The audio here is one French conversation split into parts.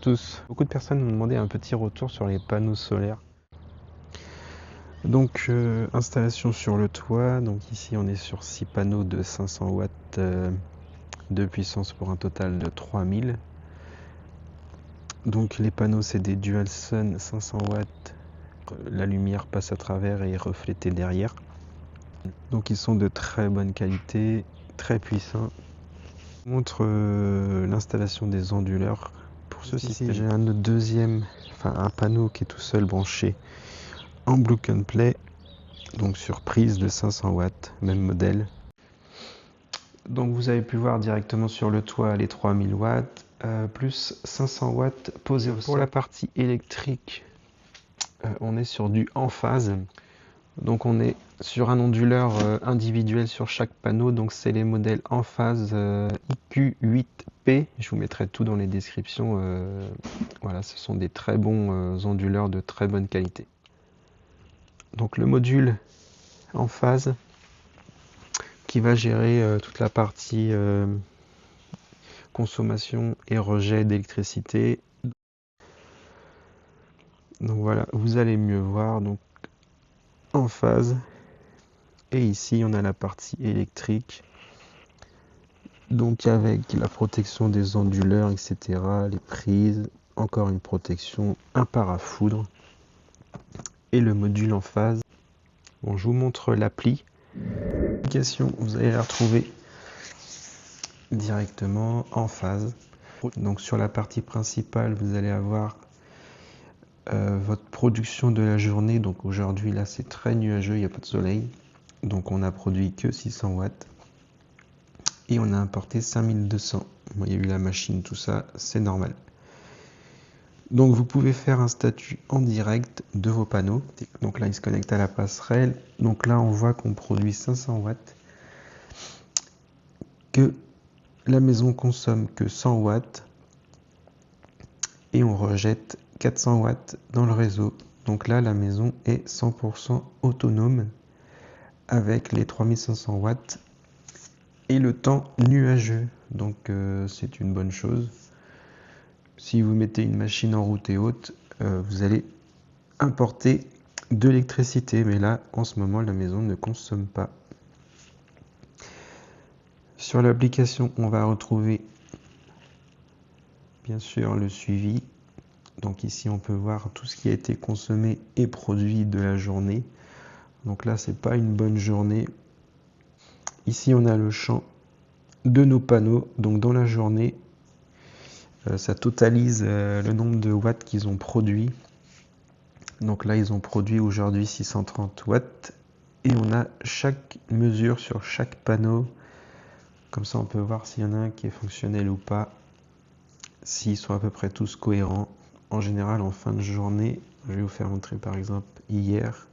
tous. Beaucoup de personnes m'ont demandé un petit retour sur les panneaux solaires. Donc installation sur le toit. Donc ici on est sur 6 panneaux de 500 watts de puissance pour un total de 3000. Donc les panneaux c'est des Dualsun 500 watts. La lumière passe à travers et est reflétée derrière. Donc ils sont de très bonne qualité, très puissants. Je vous montre l'installation des onduleurs. Pour ce système, j'ai un panneau qui est tout seul branché en Plug and Play, donc sur prise de 500 watts, même modèle. Donc vous avez pu voir directement sur le toit les 3000 watts, plus 500 watts posés au sol. Pour la partie électrique, on est sur du en phase. Donc on est sur un onduleur individuel sur chaque panneau, donc c'est les modèles en phase IQ8P, je vous mettrai tout dans les descriptions. Voilà, ce sont des très bons onduleurs de très bonne qualité. Donc le module en phase qui va gérer toute la partie consommation et rejet d'électricité. Donc voilà, vous allez mieux voir, donc en phase. Et ici on a la partie électrique, donc avec la protection des onduleurs, etc., les prises, encore une protection, un parafoudre et le module en phase. Bon, je vous montre l'appli. L'application, vous allez la retrouver directement en phase. Donc sur la partie principale, vous allez avoir votre production de la journée. Donc aujourd'hui là c'est très nuageux, il n'y a pas de soleil. Donc on a produit que 600 watts. Et on a importé 5200. Bon, il y a eu la machine, tout ça, c'est normal. Donc vous pouvez faire un statut en direct de vos panneaux. Donc là il se connecte à la passerelle. Donc là on voit qu'on produit 500 watts. Que la maison consomme que 100 watts. Et on rejette 400 watts dans le réseau. Donc là la maison est 100% autonome avec les 3500 watts et le temps nuageux. Donc c'est une bonne chose. Si vous mettez une machine en route et haute, vous allez importer de l'électricité. Mais là, en ce moment, la maison ne consomme pas. Sur l'application, on va retrouver bien sûr le suivi. Donc ici, on peut voir tout ce qui a été consommé et produit de la journée. Donc là, c'est pas une bonne journée. Ici, on a le champ de nos panneaux. Donc dans la journée, ça totalise le nombre de watts qu'ils ont produit. Donc là, ils ont produit aujourd'hui 630 watts. Et on a chaque mesure sur chaque panneau. Comme ça, on peut voir s'il y en a un qui est fonctionnel ou pas. S'ils sont à peu près tous cohérents. En général, en fin de journée, je vais vous faire montrer par exemple hier.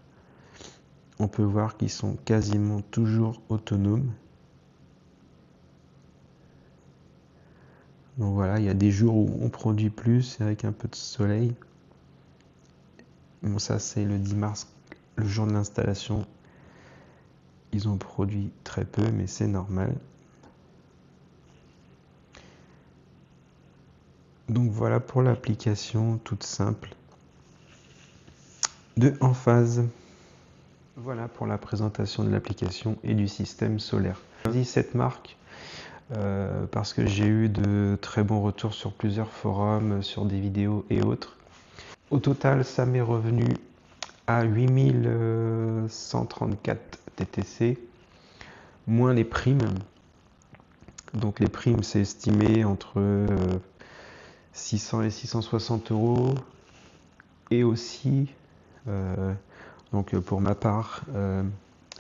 On peut voir qu'ils sont quasiment toujours autonomes. Donc voilà, il y a des jours où on produit plus avec un peu de soleil. Bon, ça c'est le 10 mars, le jour de l'installation. Ils ont produit très peu, mais c'est normal. Donc voilà pour l'application toute simple de En Phase. Voilà pour la présentation de l'application et du système solaire. Je dis cette marque parce que j'ai eu de très bons retours sur plusieurs forums, sur des vidéos et autres. Au total, ça m'est revenu à 8134 TTC, moins les primes. Donc les primes, c'est estimé entre 600 et 660 euros. Et aussi, donc pour ma part,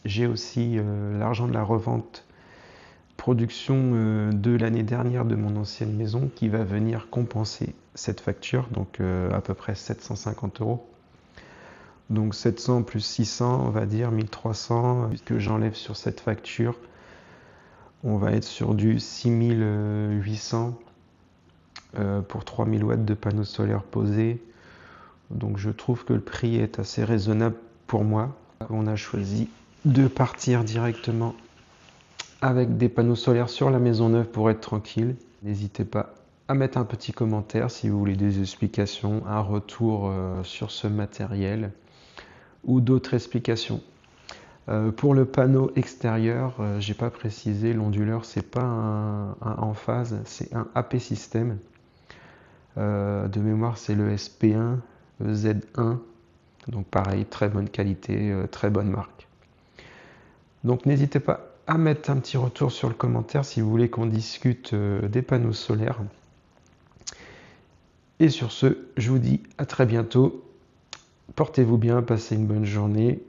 j'ai aussi l'argent de la revente production de l'année dernière de mon ancienne maison qui va venir compenser cette facture, donc à peu près 750 euros. Donc 700 plus 600, on va dire 1300, que j'enlève sur cette facture. On va être sur du 6800 pour 3000 watts de panneaux solaires posés. Donc je trouve que le prix est assez raisonnable pour moi. On a choisi de partir directement avec des panneaux solaires sur la maison neuve pour être tranquille. N'hésitez pas à mettre un petit commentaire si vous voulez des explications, un retour sur ce matériel ou d'autres explications. Pour le panneau extérieur, j'ai pas précisé, l'onduleur c'est pas un en phase, c'est un AP système. De mémoire c'est le SP1 Z1, donc pareil, très bonne qualité, très bonne marque. Donc n'hésitez pas à mettre un petit retour sur le commentaire si vous voulez qu'on discute des panneaux solaires. Et sur ce, je vous dis à très bientôt. Portez-vous bien, passez une bonne journée